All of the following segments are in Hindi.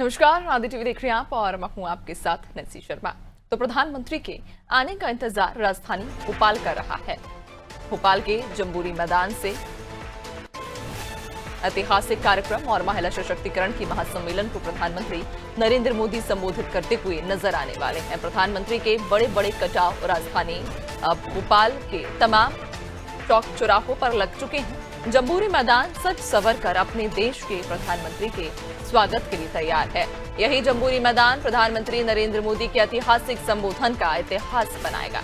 नमस्कार, आदि टीवी देख रहे हैं आप और मैं हूं आपके साथ नैन्सी शर्मा। तो प्रधानमंत्री के आने का इंतजार राजधानी भोपाल कर रहा है। भोपाल के जम्बूरी मैदान से ऐतिहासिक कार्यक्रम और महिला सशक्तिकरण की महासम्मेलन को प्रधानमंत्री नरेंद्र मोदी संबोधित करते हुए नजर आने वाले हैं। प्रधानमंत्री के बड़े बड़े कटाव राजधानी भोपाल के तमाम चौक चौराहों पर लग चुके हैं। जम्बूरी मैदान सज सवर कर अपने देश के प्रधानमंत्री के स्वागत के लिए तैयार है। यही जम्बूरी मैदान प्रधानमंत्री नरेंद्र मोदी के ऐतिहासिक संबोधन का इतिहास बनाएगा।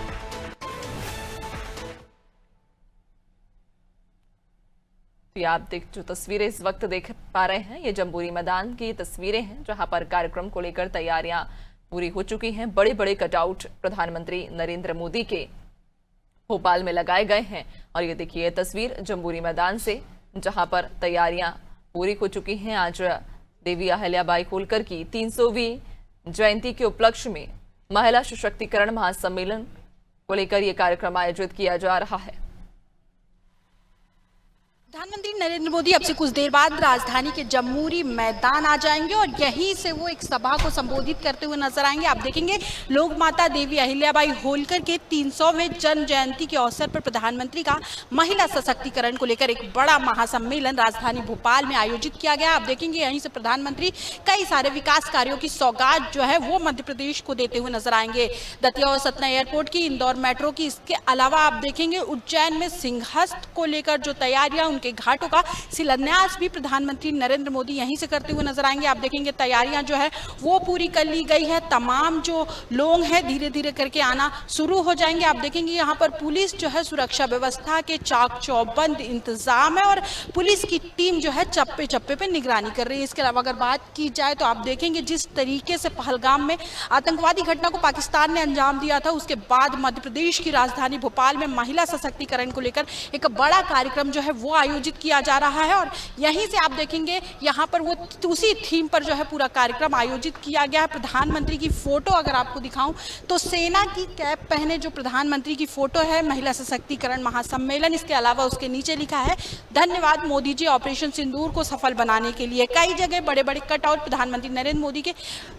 तो आप जो तस्वीरें इस वक्त देख पा रहे हैं, ये जम्बूरी मैदान की तस्वीरें हैं जहां पर कार्यक्रम को लेकर तैयारियां पूरी हो चुकी हैं। बड़े बड़े कटआउट प्रधानमंत्री नरेंद्र मोदी के भोपाल में लगाए गए हैं और ये देखिए तस्वीर जम्बूरी मैदान से जहां पर तैयारियां पूरी हो चुकी हैं। आज देवी अहिल्याबाई होलकर की 300वीं जयंती के उपलक्ष्य में महिला सशक्तिकरण महासम्मेलन को लेकर यह कार्यक्रम आयोजित किया जा रहा है। प्रधानमंत्री नरेंद्र मोदी अब से कुछ देर बाद राजधानी के जम्बूरी मैदान आ जाएंगे और यहीं से वो एक सभा को संबोधित करते हुए नजर आएंगे। आप देखेंगे लोक माता देवी अहिल्याबाई होलकर के 300वें जन्म जयंती के अवसर पर प्रधानमंत्री का महिला सशक्तिकरण को लेकर एक बड़ा महासम्मेलन राजधानी भोपाल में आयोजित किया गया। आप देखेंगे यहीं से प्रधानमंत्री कई सारे विकास कार्यों की सौगात जो है वो मध्य प्रदेश को देते हुए नजर आएंगे। दतिया और सतना एयरपोर्ट की, इंदौर मेट्रो की, इसके अलावा आप देखेंगे उज्जैन में सिंहस्थ को लेकर जो तैयारियां, उनके घाटों का शिलान्यास भी प्रधानमंत्री नरेंद्र मोदी यहीं से करते हुए नजर आएंगे। आप देखेंगे तैयारियां जो है वो पूरी कर ली गई है। तमाम जो लोग हैं धीरे धीरे करके आना शुरू हो जाएंगे। आप देखेंगे यहाँ पर पुलिस जो है सुरक्षा व्यवस्था के चाक चौबंद इंतजाम है और पुलिस की टीम जो है चप्पे चप्पे पे निगरानी कर रही है। इसके अलावा अगर बात की जाए तो आप देखेंगे जिस तरीके से पहलगाम में आतंकवादी घटना को पाकिस्तान ने अंजाम दिया था, उसके बाद मध्य प्रदेश की राजधानी भोपाल में महिला सशक्तिकरण को लेकर एक बड़ा कार्यक्रम जो है वो आयोजित किया जा रहा है और यहीं से आप देखेंगे यहाँ पर वो उसी थीम पर जो है पूरा कार्यक्रम आयोजित किया गया है। प्रधानमंत्री की फोटो अगर आपको दिखाऊं तो सेना की कैप पहने जो प्रधानमंत्री की फोटो है, महिला सशक्तिकरण महासम्मेलन, इसके अलावा उसके नीचे लिखा है धन्यवाद मोदी जी ऑपरेशन सिंदूर को सफल बनाने के लिए। कई जगह बड़े बड़े कटआउट प्रधानमंत्री नरेंद्र मोदी के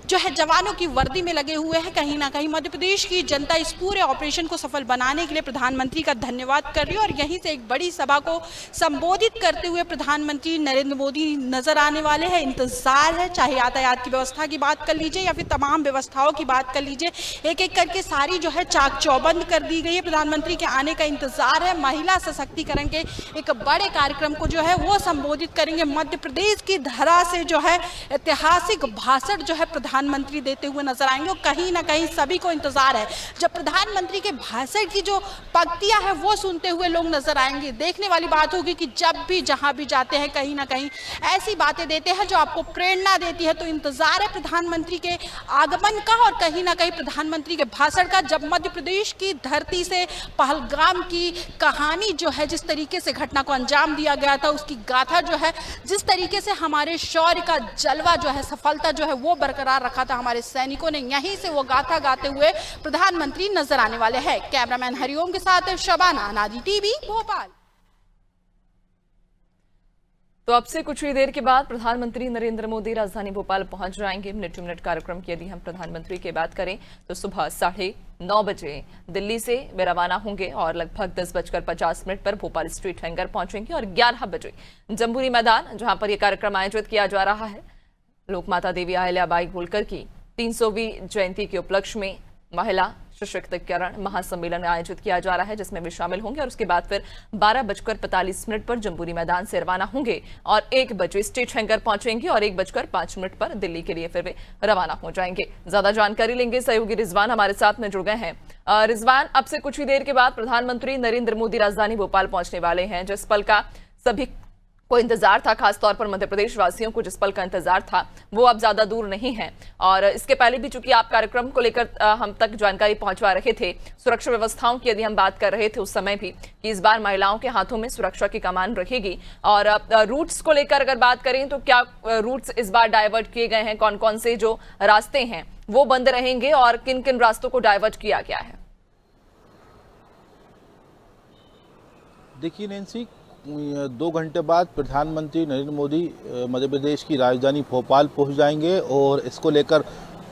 जो है जवानों की वर्दी में लगे हुए हैं। कहीं ना कहीं मध्य प्रदेश की जनता इस पूरे ऑपरेशन को सफल बनाने के लिए प्रधानमंत्री का धन्यवाद कर रही है और यहीं से एक बड़ी सभा को संबोधित करते हुए प्रधानमंत्री नरेंद्र मोदी नजर आने वाले हैं। इंतजार है, चाहे यातायात की व्यवस्था की बात कर लीजिए या फिर तमाम व्यवस्थाओं की बात कर लीजिए, एक एक करके सारी जो है चाक चौबंद कर दी गई है। प्रधानमंत्री के आने का इंतजार है। महिला सशक्तिकरण के एक बड़े कार्यक्रम को जो है वो संबोधित करेंगे। मध्य प्रदेश की धरा से जो है ऐतिहासिक भाषण जो है प्रधानमंत्री देते हुए नजर आएंगे और कहीं ना कहीं सभी को इंतजार है जब प्रधानमंत्री के भाषण की जो पंक्तियां है वो सुनते हुए लोग नजर आएंगे। देखने वाली बात होगी कि जब भी जहां भी जाते हैं कहीं ना कहीं ऐसी बातें देते हैं जो आपको प्रेरणा देती है। तो इंतजार है प्रधानमंत्री के आगमन का और कहीं ना कहीं प्रधानमंत्री के भाषण का। जब मध्य प्रदेश की धरती से पहलगाम की कहानी जो है, जिस तरीके से घटना को अंजाम दिया गया था, उसकी गाथा जो है, जिस तरीके से हमारे शौर्य का जलवा जो है, सफलता जो है वो बरकरार रखा था हमारे सैनिकों ने, यहीं से वो गाथा गाते हुए प्रधानमंत्री नजर आने वाले हैं। कैमरामैन हरिओम के साथ शबाना, आदि टीवी भोपाल। तो अब से कुछ ही देर के बाद प्रधानमंत्री नरेंद्र मोदी राजधानी भोपाल पहुंच जाएंगे। मिनट टू मिनट कार्यक्रम की यदि हम प्रधानमंत्री की बात करें तो सुबह 9:30 बजे दिल्ली से वे रवाना होंगे और लगभग 10:50 पर भोपाल स्ट्रीट हैंगर पहुंचेंगे और 11 बजे जम्बूरी मैदान, जहां पर यह कार्यक्रम आयोजित किया जा रहा है, लोक माता देवी अहिल्याबाई होलकर की 300वीं जयंती के उपलक्ष्य में महिला सशक्तिकरण महासम्मेलन आयोजित किया जा रहा है, जिसमें वे शामिल होंगे और उसके बाद फिर 12:45 पर जम्बूरी मैदान से रवाना होंगे और 1 बजे स्टेट हैंगर पहुंचेंगे और 1:05 पर दिल्ली के लिए फिर वे रवाना हो जाएंगे। ज्यादा जानकारी लेंगे सहयोगी रिजवान हमारे साथ में जुड़ गए हैं। रिजवान, अब से कुछ ही देर के बाद प्रधानमंत्री नरेंद्र मोदी राजधानी भोपाल पहुंचने वाले हैं। जिस पल का सभी को इंतजार था, खासतौर पर मध्य प्रदेश वासियों को जिस पल का इंतजार था, वो अब ज्यादा दूर नहीं है। और इसके पहले भी चूंकि आप कार्यक्रम को लेकर हम तक जानकारी पहुंचवा रहे थे, सुरक्षा व्यवस्थाओं की यदि हम बात कर रहे थे उस समय भी कि इस बार महिलाओं के हाथों में सुरक्षा की कमान रहेगी। और रूट्स को लेकर अगर बात करें तो क्या रूट्स इस बार डाइवर्ट किए गए हैं, कौन कौन से जो रास्ते हैं वो बंद रहेंगे और किन किन रास्तों को डाइवर्ट किया गया है? देखिए नैन्सी, 2 घंटे बाद प्रधानमंत्री नरेंद्र मोदी मध्य प्रदेश की राजधानी भोपाल पहुंच जाएंगे और इसको लेकर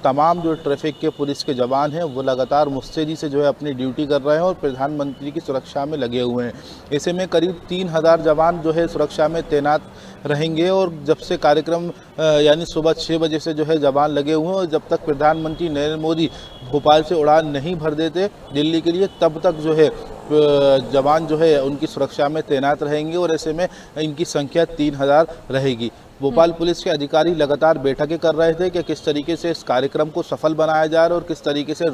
तमाम जो ट्रैफिक के पुलिस के जवान हैं वो लगातार मुस्तैदी से जो है अपनी ड्यूटी कर रहे हैं और प्रधानमंत्री की सुरक्षा में लगे हुए हैं। ऐसे में करीब 3000 जवान जो है सुरक्षा में तैनात रहेंगे और जब से कार्यक्रम यानी सुबह 6 बजे से जो है जवान लगे हुए हैं और जब तक प्रधानमंत्री नरेंद्र मोदी भोपाल से उड़ान नहीं भर देते दिल्ली के लिए तब तक जो है जवान जो है उनकी सुरक्षा में तैनात रहेंगे और ऐसे में इनकी संख्या 3000 रहेगी। भोपाल पुलिस के अधिकारी लगातार बैठकें कर रहे थे कि किस तरीके से इस कार्यक्रम को सफल बनाया जाए और किस तरीके से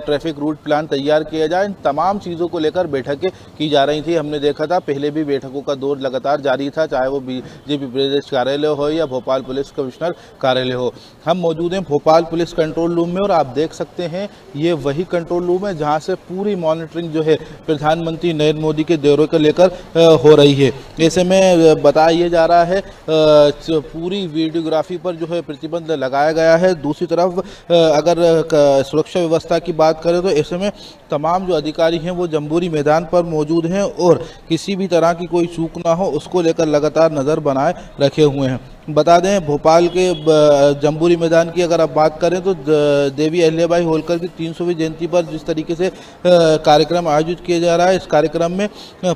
ट्रैफिक रूट प्लान तैयार किया जाए। इन तमाम चीज़ों को लेकर बैठकें की जा रही थी। हमने देखा था पहले भी बैठकों का दौर लगातार जारी था, चाहे वो बीजेपी प्रदेश कार्यालय हो या भोपाल पुलिस कमिश्नर कार्यालय हो। हम मौजूद हैं भोपाल पुलिस कंट्रोल रूम में और आप देख सकते हैं ये वही कंट्रोल रूम है जहाँ से पूरी मॉनिटरिंग जो है प्रधानमंत्री नरेंद्र मोदी के दौरे को लेकर हो रही है। ऐसे में बताया जा रहा है पूरी वीडियोग्राफी पर जो है प्रतिबंध लगाया गया है। दूसरी तरफ अगर सुरक्षा व्यवस्था की बात करें तो ऐसे में तमाम जो अधिकारी हैं वो जम्बूरी मैदान पर मौजूद हैं और किसी भी तरह की कोई चूक ना हो उसको लेकर लगातार नज़र बनाए रखे हुए हैं। बता दें भोपाल के जम्बूरी मैदान की अगर आप बात करें तो देवी अहिल्याबाई होलकर की 300वीं जयंती पर जिस तरीके से कार्यक्रम आयोजित किया जा रहा है, इस कार्यक्रम में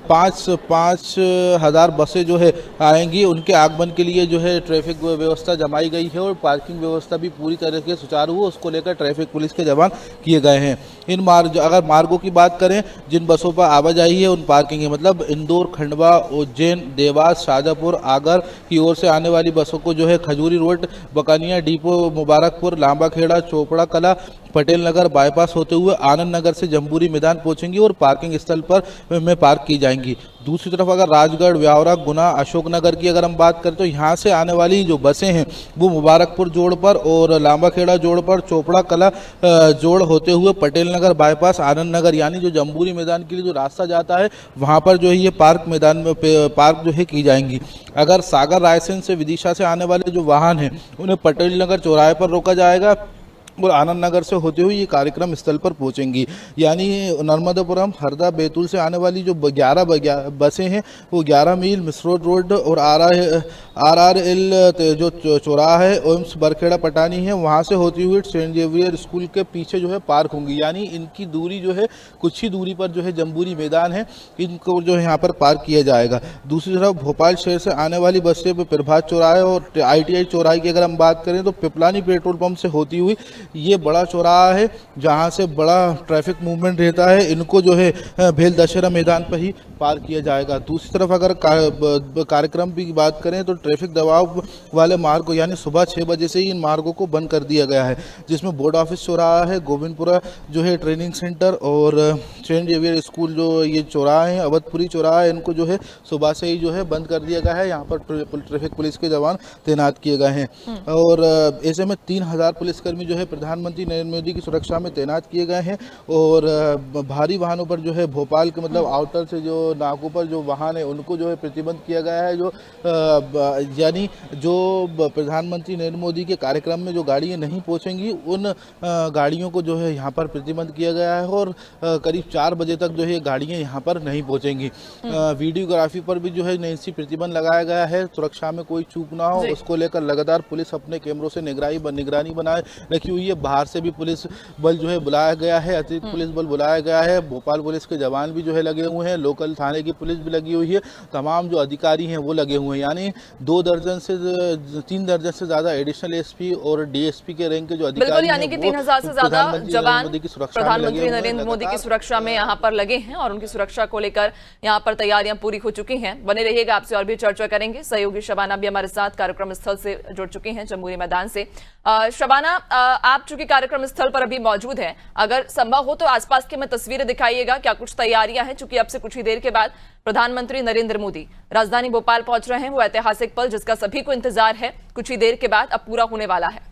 5,000 बसें जो है आएंगी। उनके आगमन के लिए जो है ट्रैफिक व्यवस्था जमाई गई है और पार्किंग व्यवस्था भी पूरी तरह से सुचारू हो उसको लेकर ट्रैफिक पुलिस के जवान किए गए हैं। इन अगर मार्गों की बात करें जिन बसों पर आवाजाही है उन पार्किंग है, मतलब इंदौर, खंडवा, उज्जैन, देवास, शाजापुर, आगर की ओर से आने वाली बसों को जो है खजूरी रोड, बकानिया डिपो, मुबारकपुर, लांबाखेड़ा, चोपड़ा कला, पटेल नगर बाईपास होते हुए आनंद नगर से जम्बूरी मैदान पहुंचेंगी और पार्किंग स्थल पर में पार्क की जाएंगी। दूसरी तरफ अगर राजगढ़, व्यावरा, गुना, अशोकनगर की अगर हम बात करें तो यहाँ से आने वाली जो बसें हैं वो मुबारकपुर जोड़ पर और लांबाखेड़ा जोड़ पर, चोपड़ा कला जोड़ होते हुए पटेल नगर बाईपास, आनंद नगर यानी जो जम्बूरी मैदान के लिए जो रास्ता जाता है वहाँ पर जो है ये पार्क मैदान में पार्क जो है की जाएंगी। अगर सागर, रायसेन से, विदिशा से आने वाले जो वाहन हैं उन्हें पटेल नगर चौराहे पर रोका जाएगा और आनंद नगर से होते हुए ये कार्यक्रम स्थल पर पहुंचेंगी। यानी नर्मदापुरम, हरदा, बैतूल से आने वाली जो 11 बसें हैं वो 11 मील मिसरोड रोड और RRL जो चौराहा है ओम्स बरखेड़ा पटानी है वहाँ से होती हुई सेंट जेवियर स्कूल के पीछे जो है पार्क होंगी। यानी इनकी दूरी जो है कुछ ही दूरी पर जो है जम्बूरी मैदान है, इनको जो है यहाँ पर पार्क किया जाएगा। दूसरी तरफ भोपाल शहर से आने वाली बसें प्रभात चौराहे और ITI चौराहे की अगर हम बात करें तो पिपलानी पेट्रोल पंप से होती हुई ये बड़ा चौराहा है जहां से बड़ा ट्रैफिक मूवमेंट रहता है, इनको जो है भेल दशहरा मैदान पर ही पार किया जाएगा। दूसरी तरफ अगर कार्यक्रम की बात करें तो ट्रैफिक दबाव वाले मार्ग को यानी सुबह 6 बजे से ही इन मार्गों को बंद कर दिया गया है, जिसमें बोर्ड ऑफिस चौराहा है, गोविंदपुरा जो है ट्रेनिंग सेंटर और सेंट जेवियर स्कूल जो ये चौराहा है, अवधपुरी चौराहा है, इनको जो है सुबह से ही जो है बंद कर दिया गया है। यहाँ पर ट्रैफिक पुलिस के जवान तैनात किए गए हैं और ऐसे में 3000 पुलिसकर्मी जो है प्रधानमंत्री नरेंद्र मोदी की सुरक्षा में तैनात किए गए हैं और भारी वाहनों पर जो है भोपाल के मतलब आउटर से जो नाकों पर जो वाहन है उनको जो है प्रतिबंध किया गया है। जो यानी जो प्रधानमंत्री नरेंद्र मोदी के कार्यक्रम में जो गाड़ियां नहीं पहुंचेंगी उन गाड़ियों को जो है यहाँ पर प्रतिबंध किया गया है और करीब 4 बजे तक जो है गाड़ियाँ यहाँ पर नहीं पहुँचेंगी। वीडियोग्राफी पर भी जो है नई प्रतिबंध लगाया गया है, सुरक्षा में कोई चूक ना हो उसको लेकर लगातार पुलिस अपने कैमरों से निगरानी बनाए रखी हुई है। बाहर से भी पुलिस बल जो है बुलाया गया है, अतिरिक्त पुलिस बल बुलाया गया है, भोपाल पुलिस के जवान भी जो है लगे हुए हैं, लोकल थाने की पुलिस भी लगी हुई है, तमाम जो अधिकारी हैं वो लगे हुए हैं। यानी 2 दर्जन से 3 दर्जन से ज्यादा एडिशनल SP और DSP के रैंक के जो अधिकारी यानी कि 3000 से ज्यादा जवान प्रधानमंत्री नरेंद्र मोदी की सुरक्षा में यहाँ पर लगे हैं और उनकी सुरक्षा को लेकर यहाँ पर तैयारियां पूरी हो चुकी हैं। बने रहिएगा, आपसे और भी चर्चा करेंगे। सहयोगी शबाना भी हमारे साथ कार्यक्रम स्थल से जुड़ चुकी हैं जम्बूरी मैदान से। शबाना, आप चूंकि कार्यक्रम स्थल पर अभी मौजूद हैं, अगर संभव हो तो आसपास की में तस्वीरें दिखाइएगा, क्या कुछ तैयारियां हैं? चूंकि अब से कुछ ही देर के बाद प्रधानमंत्री नरेंद्र मोदी राजधानी भोपाल पहुंच रहे हैं, वो ऐतिहासिक पल जिसका सभी को इंतजार है, कुछ ही देर के बाद अब पूरा होने वाला है।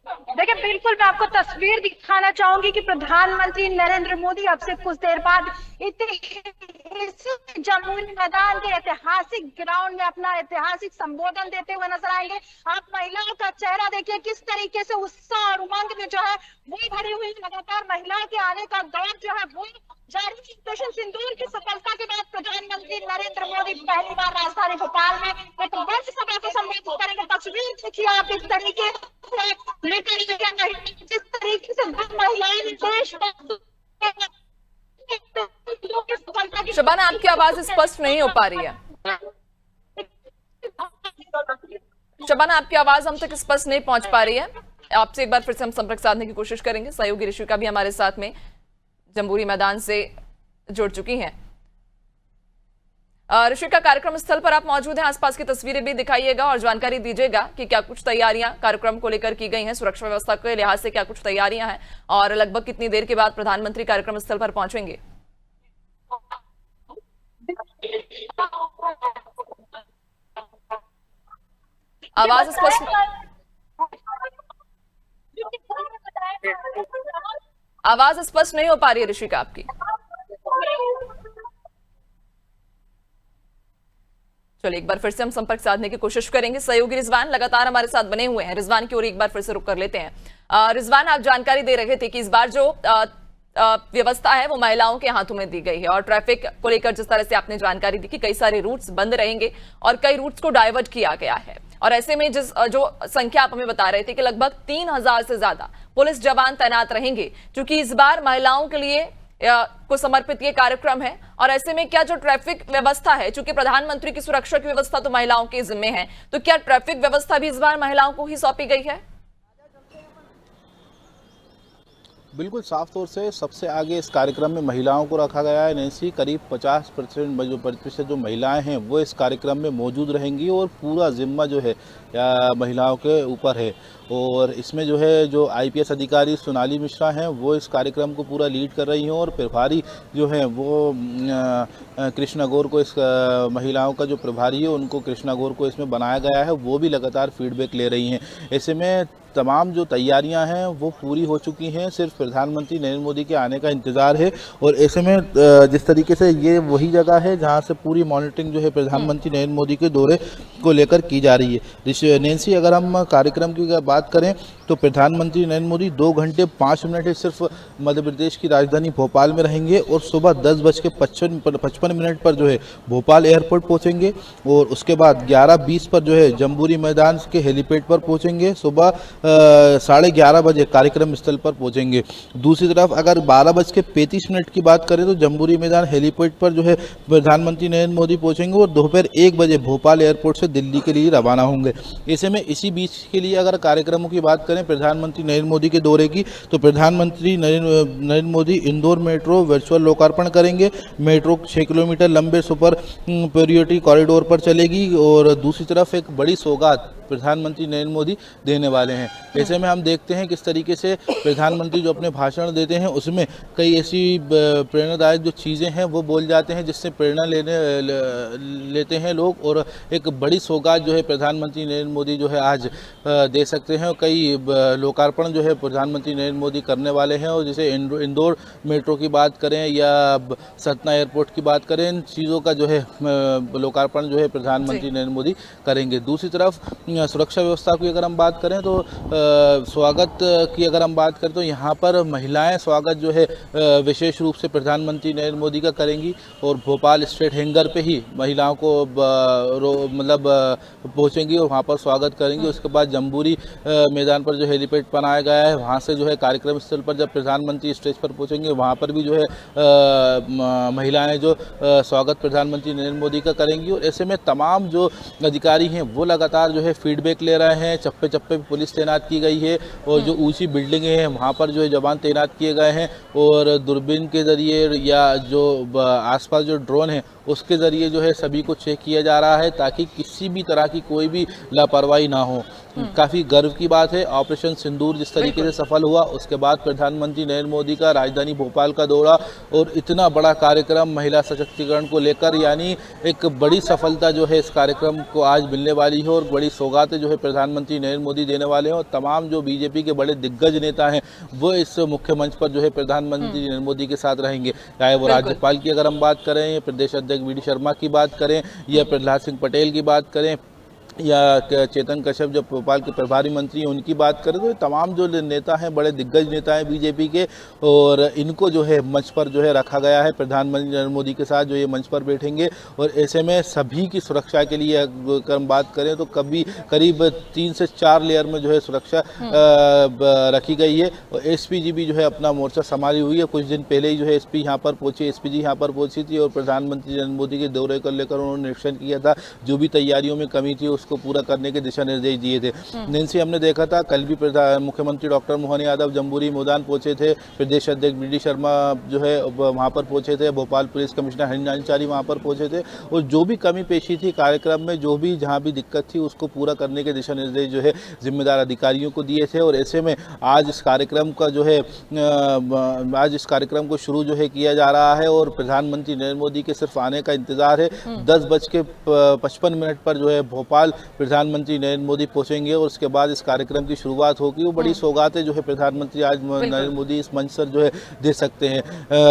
देखिए, बिल्कुल मैं आपको तस्वीर दिखाना चाहूंगी कि प्रधानमंत्री नरेंद्र मोदी अब से कुछ देर बाद इसी जमुई मैदान के ऐतिहासिक ग्राउंड में अपना ऐतिहासिक संबोधन देते हुए नजर आएंगे। आप महिलाओं का चेहरा देखिए, किस तरीके से उत्साह और उमंग में जो है वो भरी हुई, लगातार महिलाओं के आने का दौर जो है वो जारी। ऑपरेशन सिंदूर की सफलता के बाद प्रधानमंत्री नरेंद्र मोदी पहली बार राजधानी भोपाल में एक बड़ी सभा को संबोधित करेंगे। तस्वीर देखिए आप, इस तरीके से लेकर जिस तरीके से महिलाएं देश शबाना, आपकी आवाज स्पष्ट नहीं हो पा रही है। शबाना, आपकी आवाज हम तक स्पष्ट नहीं पहुंच पा रही है। आपसे एक बार फिर से हम संपर्क साधने की कोशिश करेंगे। सहयोगी ऋषिका भी हमारे साथ में जम्बूरी मैदान से जुड़ चुकी हैं। ऋषिका, कार्यक्रम स्थल पर आप मौजूद हैं, आसपास की तस्वीरें भी दिखाइएगा और जानकारी दीजिएगा कि क्या कुछ तैयारियां कार्यक्रम को लेकर की गई हैं, सुरक्षा व्यवस्था के लिहाज से क्या कुछ तैयारियां हैं और लगभग कितनी देर के बाद प्रधानमंत्री कार्यक्रम स्थल पर पहुंचेंगे। आवाज स्पष्ट नहीं हो पा रही है ऋषिका आपकी। चलिए एक बार फिर से हम संपर्क साधने की कोशिश करेंगे। सहयोगी रिजवान लगातार हमारे साथ बने हुए हैं। रिजवान की ओर एक बार फिर से रुक कर लेते हैं। रिजवान, आप जानकारी दे रहे थे कि इस बार जो व्यवस्था है वो महिलाओं के हाथों में दी गई है और ट्रैफिक को लेकर जिस तरह से आपने जानकारी दी कि कई सारे रूट्स बंद रहेंगे और कई रूट्स को डाइवर्ट किया गया है, और ऐसे में जो संख्या आप हमें बता रहे थे कि लगभग 3000 से ज्यादा पुलिस जवान तैनात रहेंगे, क्योंकि इस बार महिलाओं के लिए को समर्पित ये कार्यक्रम है। और ऐसे में क्या जो ट्रैफिक व्यवस्था है, चूंकि प्रधानमंत्री की सुरक्षा की व्यवस्था तो महिलाओं के जिम्मे है, तो क्या ट्रैफिक व्यवस्था भी इस बार महिलाओं को ही सौंपी गई है? बिल्कुल साफ तौर से सबसे आगे इस कार्यक्रम में महिलाओं को रखा गया है। नैन्सी, करीब 50% जो महिलाएं हैं वो इस कार्यक्रम में मौजूद रहेंगी और पूरा जिम्मा जो है महिलाओं के ऊपर है। और इसमें जो है जो IPS अधिकारी सोनाली मिश्रा हैं वो इस कार्यक्रम को पूरा लीड कर रही हैं और प्रभारी जो है वो कृष्णा गौर को, इस महिलाओं का जो प्रभारी है उनको कृष्णा गौर को इसमें बनाया गया है, वो भी लगातार फीडबैक ले रही हैं। ऐसे में तमाम जो तैयारियां हैं वो पूरी हो चुकी हैं, सिर्फ प्रधानमंत्री नरेंद्र मोदी के आने का इंतज़ार है। और ऐसे में जिस तरीके से ये वही जगह है जहां से पूरी मॉनिटरिंग जो है प्रधानमंत्री नरेंद्र मोदी के दौरे को लेकर की जा रही है। नैन्सी, अगर हम कार्यक्रम की बात करें तो प्रधानमंत्री नरेंद्र मोदी 2 घंटे 5 मिनट सिर्फ मध्य प्रदेश की राजधानी भोपाल में रहेंगे और सुबह 10:55 पर जो है भोपाल एयरपोर्ट पहुंचेंगे और उसके बाद 11:20 पर जो है जम्बूरी मैदान के हेलीपैड पर पहुंचेंगे। सुबह 11:30 बजे कार्यक्रम स्थल पर पहुंचेंगे। दूसरी तरफ अगर 12:35 की बात करें तो जम्बूरी मैदान हेलीपैड पर जो है प्रधानमंत्री नरेंद्र मोदी पहुंचेंगे और दोपहर 1 बजे भोपाल एयरपोर्ट से दिल्ली के लिए रवाना होंगे। ऐसे में इसी बीच के लिए अगर कार्यक्रमों की बात करें प्रधानमंत्री नरेंद्र मोदी के दौरे की, तो प्रधानमंत्री नरेंद्र मोदी इंदौर मेट्रो वर्चुअल लोकार्पण करेंगे। मेट्रो 6 किलोमीटर लंबे सुपर प्रायोरिटी कॉरिडोर पर चलेगी और दूसरी तरफ एक बड़ी सौगात प्रधानमंत्री नरेंद्र मोदी देने वाले हैं। ऐसे में हम देखते हैं किस तरीके से प्रधानमंत्री जो अपने भाषण देते हैं उसमें कई ऐसी प्रेरणादायक जो चीज़ें हैं वो बोल जाते हैं जिससे प्रेरणा लेते हैं लोग, और एक बड़ी सौगात जो है प्रधानमंत्री नरेंद्र मोदी जो है आज दे सकते हैं। कई लोकार्पण जो है प्रधानमंत्री नरेंद्र मोदी करने वाले हैं, और जैसे इंदौर मेट्रो की बात करें या सतना एयरपोर्ट की बात करें, इन चीज़ों का जो है लोकार्पण जो है प्रधानमंत्री नरेंद्र मोदी करेंगे। दूसरी तरफ सुरक्षा व्यवस्था की अगर हम बात करें तो स्वागत की अगर हम बात करें तो यहाँ पर महिलाएं स्वागत जो है विशेष रूप से प्रधानमंत्री नरेंद्र मोदी का करेंगी और भोपाल स्टेट हैंगर पे ही महिलाओं को पहुँचेंगी और वहाँ पर स्वागत करेंगी। उसके बाद जम्बूरी मैदान पर जो हेलीपैड बनाया गया है वहाँ से जो है कार्यक्रम स्थल पर जब प्रधानमंत्री स्टेज पर पहुँचेंगे वहाँ पर भी जो है महिलाएँ जो स्वागत प्रधानमंत्री नरेंद्र मोदी का करेंगी। और ऐसे में तमाम जो अधिकारी हैं वो लगातार जो है फीडबैक ले रहे हैं। चप्पे चप्पे पे पुलिस तैनात की गई है और जो ऊंची बिल्डिंगें हैं वहाँ पर जो है जवान तैनात किए गए हैं और दूरबीन के जरिए या जो आसपास जो ड्रोन है उसके ज़रिए जो है सभी को चेक किया जा रहा है ताकि किसी भी तरह की कोई भी लापरवाही ना हो। काफ़ी गर्व की बात है। ऑपरेशन सिंदूर जिस तरीके से सफल हुआ, उसके बाद प्रधानमंत्री नरेंद्र मोदी का राजधानी भोपाल का दौरा और इतना बड़ा कार्यक्रम महिला सशक्तिकरण को लेकर, यानी एक बड़ी सफलता जो है इस कार्यक्रम को आज मिलने वाली है और बड़ी सौगातें जो है प्रधानमंत्री नरेंद्र मोदी देने वाले हैं। और तमाम जो बीजेपी के बड़े दिग्गज नेता हैं वो इस मुख्य मंच पर जो है प्रधानमंत्री नरेंद्र मोदी के साथ रहेंगे, चाहे वो राज्यपाल की अगर हम बात करें, या प्रदेश अध्यक्ष वी डी शर्मा की बात करें, या प्रहलाद सिंह पटेल की बात करें, या चेतन कश्यप जो भोपाल के प्रभारी मंत्री हैं उनकी बात करें, तो ये तमाम जो नेता हैं बड़े दिग्गज नेता हैं बीजेपी के, और इनको जो है मंच पर जो है रखा गया है। प्रधानमंत्री नरेंद्र मोदी के साथ जो ये मंच पर बैठेंगे और ऐसे में सभी की सुरक्षा के लिए अगर हम बात करें तो करीब 3 से 4 लेयर में जो है सुरक्षा रखी गई है। और एसपीजी भी जो है अपना मोर्चा संभाली हुई है। कुछ दिन पहले ही जो है एसपीजी यहाँ पर पहुंची थी और प्रधानमंत्री नरेंद्र मोदी के दौरे को लेकर उन्होंने निरीक्षण किया था। जो भी तैयारियों में कमी थी को पूरा करने के दिशा निर्देश दिए थे। नैन्सी हमने देखा था, कल भी मुख्यमंत्री डॉक्टर मोहन यादव जम्बूरी मैदान पहुंचे थे, प्रदेश अध्यक्ष वी डी शर्मा जो है वहां पर पहुंचे थे, भोपाल पुलिस कमिश्नर हरिनारायण चारी वहां पर पहुंचे थे, और जो भी कमी पेशी थी कार्यक्रम में, जो भी जहां भी दिक्कत थी उसको पूरा करने के दिशा निर्देश जो है जिम्मेदार अधिकारियों को दिए थे। और ऐसे में आज इस कार्यक्रम को शुरू जो है किया जा रहा है और प्रधानमंत्री नरेंद्र मोदी के सिर्फ आने का इंतजार है। 10:55 पर जो है भोपाल प्रधानमंत्री नरेंद्र मोदी पहुंचेंगे और उसके बाद इस कार्यक्रम की शुरुआत होगी। वो बड़ी सौगातें जो है प्रधानमंत्री आज नरेंद्र मोदी इस मंच पर जो है दे सकते हैं।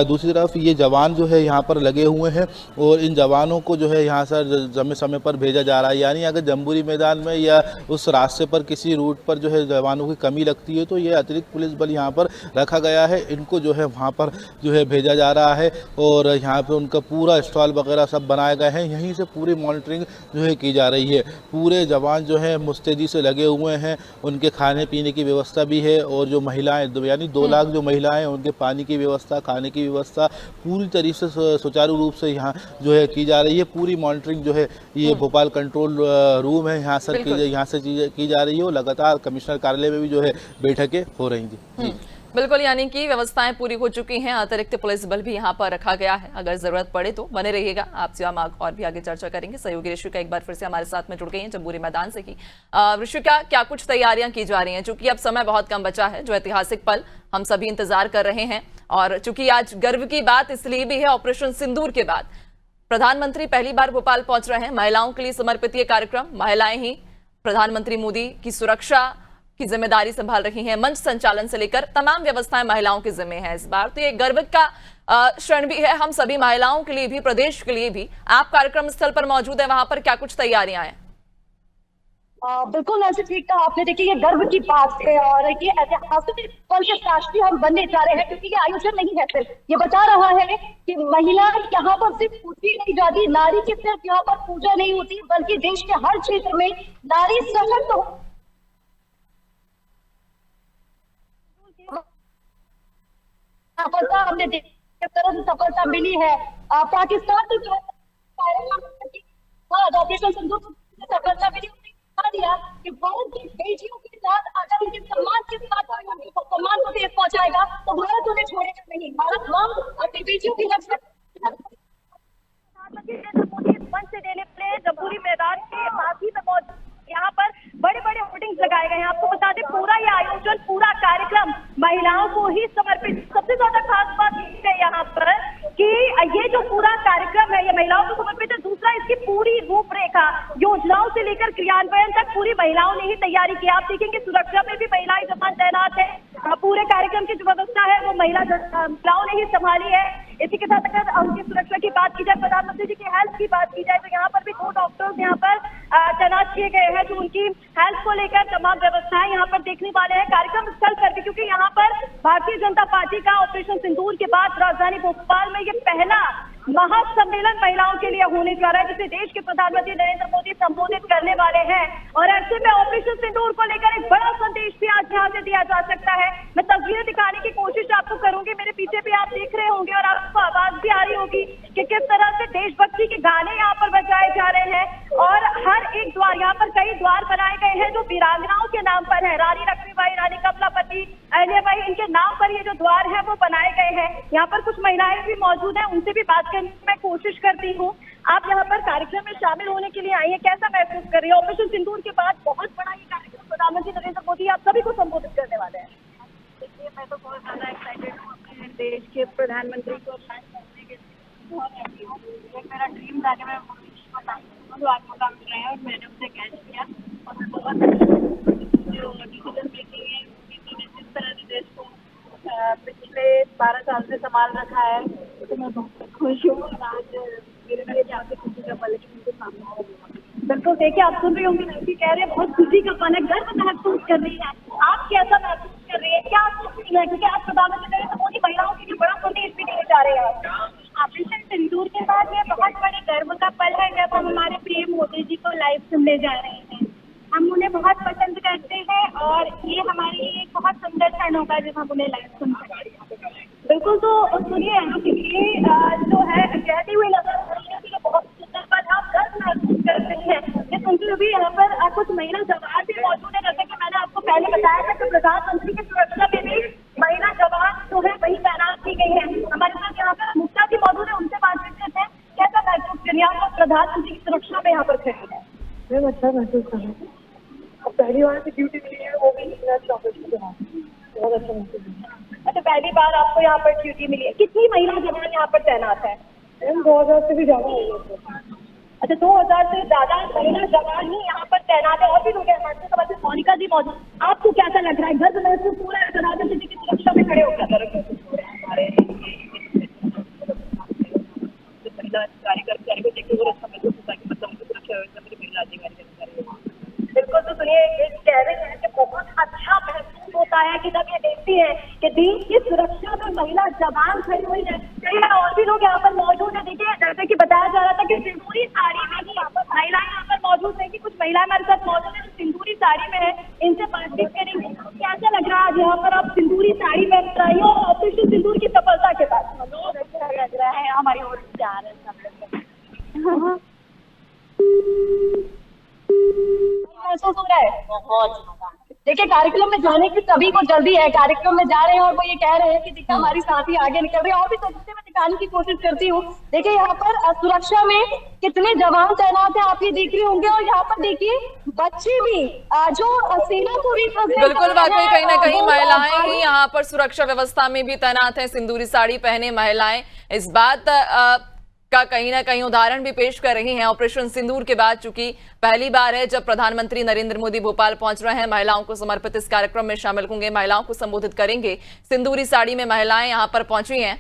दूसरी तरफ ये जवान जो है यहाँ पर लगे हुए हैं और इन जवानों को जो है यहाँ से समय समय पर भेजा जा रहा है, यानी अगर जम्बूरी मैदान में या उस रास्ते पर किसी रूट पर जो है जवानों की कमी लगती है तो ये अतिरिक्त पुलिस बल यहाँ पर रखा गया है, इनको जो है वहाँ पर जो है भेजा जा रहा है और यहाँ पर उनका पूरा स्टॉल वगैरह सब बनाए गए हैं। यहीं से पूरी मॉनिटरिंग जो है की जा रही है। पूरे जवान जो है मुस्तैदी से लगे हुए हैं, उनके खाने पीने की व्यवस्था भी है और जो महिलाएं यानी 2 लाख जो महिलाएं हैं उनके पानी की व्यवस्था, खाने की व्यवस्था पूरी तरीके से सुचारू रूप से यहाँ जो है की जा रही है। पूरी मॉनिटरिंग जो है ये भोपाल कंट्रोल रूम है यहाँ से की जा रही है और लगातार कमिश्नर कार्यालय में भी जो है बैठकें हो रही थी। बिल्कुल, यानी कि व्यवस्थाएं पूरी हो चुकी हैं, अतिरिक्त पुलिस बल भी यहाँ पर रखा गया है। अगर जरूरत पड़े तो बने रहिएगा, आपसे हम और भी आगे चर्चा करेंगे। सहयोगी ऋषिका एक बार फिर से हमारे साथ में जुड़ गई हैं जम्बूरी मैदान से ही। ऋषिका, क्या कुछ तैयारियां की जा रही हैं? चूंकि अब समय बहुत कम बचा है, जो ऐतिहासिक पल हम सभी इंतजार कर रहे हैं, और चूंकि आज गर्व की बात इसलिए भी है, ऑपरेशन सिंदूर के बाद प्रधानमंत्री पहली बार भोपाल पहुंच रहे हैं। महिलाओं के लिए समर्पित ये कार्यक्रम, महिलाएं ही प्रधानमंत्री मोदी की सुरक्षा की जिम्मेदारी संभाल रही हैं। मंच संचालन से लेकर तमाम व्यवस्थाएं महिलाओं के जिम्मे हैं इस बार, तो ये गर्व का क्षण भी है हम सभी महिलाओं के लिए भी, प्रदेश के लिए भी। आप कार्यक्रम स्थल पर मौजूद है, वहां पर क्या कुछ तैयारियां हैं? बिल्कुल ऐसे ठीक कहा आपने। देखिए, ये गर्व की बात है और ये ऐतिहासिक पल के साक्षी हम बनने जा रहे हैं, क्योंकि ये आयोजन नहीं है सिर्फ, ये बता रहा है कि महिला यहाँ पर सिर्फ पूजी नहीं जाती, नारी की सिर्फ यहाँ पर पूजा नहीं होती, बल्कि देश के हर क्षेत्र में नारी सशक्त हो। सफलता हमने सफलता मिली है। पाकिस्तान को ऑपरेशन सिंदूर सफलता मिली, दिया कि भारत की बेटियों के साथ अगर उनके सम्मान के साथ सम्मान को देश पहुंचाएगा तो भारत उन्हें छोड़ेगा नहीं। भारत मां अपनी बेटियों की रक्षा प्रधानमंत्री नरेंद्र मोदी मंच से देने वाले जम्बूरी मैदान के बाकी में मौजूद, यहाँ पर बड़े बड़े होर्डिंग्स लगाए गए हैं। आपको बता दें, पूरा ये आयोजन, पूरा कार्यक्रम महिलाओं को ही समर्पित। सबसे ज्यादा खास बात ये है यहाँ पर कि ये जो पूरा कार्यक्रम है ये महिलाओं को समर्पित है। दूसरा, इसकी पूरी रूपरेखा, योजनाओं से लेकर क्रियान्वयन तक पूरी महिलाओं ने ही तैयारी की। आप देखेंगे सुरक्षा में भी महिलाएं जवान तैनात है। पूरे कार्यक्रम की जो व्यवस्था है वो महिलाओं ने ही संभाली है। इसी के साथ अगर उनकी सुरक्षा की बात की जाए, प्रधानमंत्री जी की हेल्थ की बात की जाए, तो यहाँ पर भी 2 डॉक्टर्स यहाँ पर तैनात किए गए हैं जो उनकी हेल्थ को लेकर तमाम व्यवस्थाएं यहाँ पर देखने वाले हैं कार्यक्रम स्थल पर भी, क्योंकि यहाँ पर भारतीय जनता पार्टी का ऑपरेशन सिंदूर के बाद राजधानी भोपाल में ये पहला महासम्मेलन महिलाओं के लिए होने जा रहा है, जिसे देश के प्रधानमंत्री नरेंद्र मोदी संबोधित करने वाले हैं। और ऐसे में ऑपरेशन सिंदूर को लेकर एक बड़ा संदेश भी आज यहाँ से दिया जा सकता है। मैं तस्वीरें दिखाने की कोशिश आपको करूंगी, मेरे पीछे भी आप देख रहे होंगे और आपको आवाज भी आ रही होगी कि किस तरह से देशभक्ति के गाने यहाँ पर बजाए जा रहे हैं। और हर एक द्वार, यहाँ पर कई द्वार बनाए गए हैं जो वीरांगनाओं के नाम पर है। रानी लक्ष्मीबाई, रानी कमलापति, अहिल्याबाई, इनके नाम पर ये जो द्वार है वो बनाए गए हैं। यहाँ पर कुछ महिलाएं भी मौजूद हैं, उनसे भी बात करने की मैं कोशिश करती हूँ। आप यहाँ पर कार्यक्रम में शामिल होने के लिए आई है, कैसा महसूस कर रही है? ऑपरेशन सिंदूर के बाद बहुत बड़ा ये कार्यक्रम 12 साल से संभाल रखा है, तो मैं बहुत खुश हूँ। आज मेरे लिए काफी खुशी का पल है कि उनके सामने आ रही हूँ। बिल्कुल, देखिए आप सुन रही होंगी, लड़की कह रहे हैं बहुत खुशी का पल है, गर्व महसूस कर रही है। आप कैसा महसूस कर रही है, क्या सोच रही है? क्योंकि आज प्रधानमंत्री नरेंद्र मोदी महिलाओं के लिए बड़ा संदेश भी देने जा रहे हैं। ऑपरेशन सिंदूर के बाद ये बहुत बड़े गर्व का पल है जब हम हमारे प्रिय मोदी जी को लाइव सुनने जा रहे हैं। हम उन्हें बहुत पसंद करते हैं और ये हमारे लिए एक बहुत सुंदर क्षण होगा जब हम उन्हें लाइव सुन सकेंगे। बिल्कुल, तो सुनिए, ये जो है कहती हुई नजर आ रही है कि ये बहुत सुंदर पल आप गर्व महसूस करते हैं। ये सुनते हुए यहाँ पर कुछ महिला जवान भी मौजूद है। जैसे कि मैंने आपको पहले बताया था कि प्रधानमंत्री की सुरक्षा में भी महिला जवान जो है वही तैनात की गई है। हमारे साथ यहाँ पर मुक्ता जी मौजूद है, उनसे बातचीत करते हैं। कैसा महसूस करिए आप प्रधानमंत्री की सुरक्षा में यहाँ पर खड़े हैं? मैम अच्छा महसूस कर रहे हैं। पहली बार की ड्यूटी मिली है, वो भी ऑपरेशन के बाद, बहुत अच्छा महसूस है। अच्छा, पहली बार आपको यहाँ पर ड्यूटी मिली है। कितनी महिला जवान यहाँ पर तैनात है? मैम 2000 से भी ज्यादा हो गया। अच्छा, 2000 से ज्यादा महिला जवान ही यहाँ पर तैनात है। और भी लोग हैं हमारे साथ, हमारे साथ मोनिका जी मौजूद। आपको कैसा लग रहा है? गर्व महसूस हो रहा है प्रधानमंत्री जी की सुरक्षा में खड़े होकर? हमारे महिला कार्यकर्ता को देखते हुए अच्छा महसूस होता है कि मतलब उनकी सुरक्षा व्यवस्था में महिला अधिकारी। बिल्कुल, तो सुनिए, ये कह रहे हैं कि बहुत अच्छा महसूस होता है कि जब ये देखती है कि देश की सुरक्षा में महिला जवान खड़ी हुई है। कई और भी लोग यहाँ पर मौजूद है। देखिए, जैसे कि बताया जा रहा था कि सिंदूरी साड़ी में भी यहाँ पर महिलाएं यहाँ पर मौजूद है, कि कुछ महिलाएं हमारे साथ मौजूद है जो सिंदूरी साड़ी में है। इनसे बातचीत करेंगे। कैसा लग रहा है आज यहाँ पर आप सिंदूरी साड़ी पहन रही हो ऑपरेशन सिंदूर की सफलता के बाद? बहुत अच्छा लग रहा है, हमारी ओर से आ रहे हैं सब लोग। महसूस हो रहा है बहुत। देखिए, कार्यक्रम में जाने की सभी को जल्दी है, कार्यक्रम में जा रहे हैं और वो ये कह रहे हैं कि देखिए हमारी साथी आगे निकल रही है। और भी तरीके में दिखाने की कोशिश करती हूँ। देखिए, यहाँ पर सुरक्षा में कितने जवान तैनात है आप ये देख रहे होंगे। और यहाँ पर देखिए बच्चे भी जो सेना पूरी बिल्कुल, वाकई कहीं ना कहीं महिलाएं ही यहाँ पर सुरक्षा व्यवस्था में भी तैनात हैं। सिंदूरी साड़ी पहने महिलाएं इस बात का कहीं ना कहीं उदाहरण भी पेश कर रही हैं ऑपरेशन सिंदूर के बाद, चूंकि पहली बार है जब प्रधानमंत्री नरेंद्र मोदी भोपाल पहुंच रहे हैं। महिलाओं को समर्पित इस कार्यक्रम में शामिल होंगे, महिलाओं को संबोधित करेंगे। सिंदूरी साड़ी में महिलाएं यहां पर पहुंची हैं।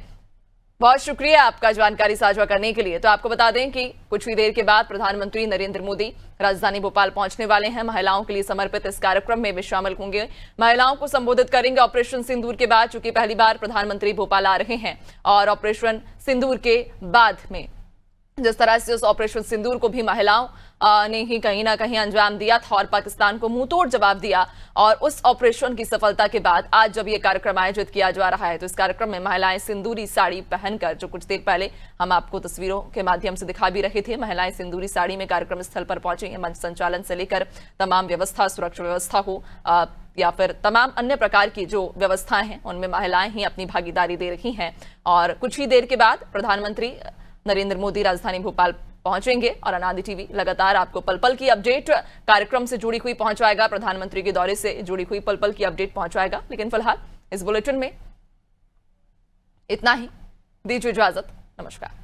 बहुत शुक्रिया आपका जानकारी साझा करने के लिए। तो आपको बता दें कि कुछ ही देर के बाद प्रधानमंत्री नरेंद्र मोदी राजधानी भोपाल पहुंचने वाले हैं। महिलाओं के लिए समर्पित इस कार्यक्रम में वे शामिल होंगे, महिलाओं को संबोधित करेंगे ऑपरेशन सिंदूर के बाद, चूंकि पहली बार प्रधानमंत्री भोपाल आ रहे हैं। और ऑपरेशन सिंदूर के बाद में जिस तरह से उस ऑपरेशन सिंदूर को भी महिलाओं ने ही कहीं ना कहीं अंजाम दिया था और पाकिस्तान को मुंहतोड़ जवाब दिया, और उस ऑपरेशन की सफलता के बाद आज जब ये कार्यक्रम आयोजित किया जा रहा है तो इस कार्यक्रम में महिलाएं सिंदूरी साड़ी पहनकर, जो कुछ देर पहले हम आपको तस्वीरों के माध्यम से दिखा भी रहे थे, महिलाएं सिंदूरी साड़ी में कार्यक्रम स्थल पर पहुंची हैं। मंच संचालन से लेकर तमाम व्यवस्था, सुरक्षा व्यवस्था हो या फिर तमाम अन्य प्रकार की जो व्यवस्थाएं हैं उनमें महिलाएं ही अपनी भागीदारी दे रही हैं। और कुछ ही देर के बाद प्रधानमंत्री नरेंद्र मोदी राजधानी भोपाल पहुंचेंगे और अनादि टीवी लगातार आपको पल पल की अपडेट कार्यक्रम से जुड़ी हुई पहुंचाएगा, प्रधानमंत्री के दौरे से जुड़ी हुई पल पल की अपडेट पहुंचाएगा। लेकिन फिलहाल इस बुलेटिन में इतना ही, दीजिए इजाजत, नमस्कार।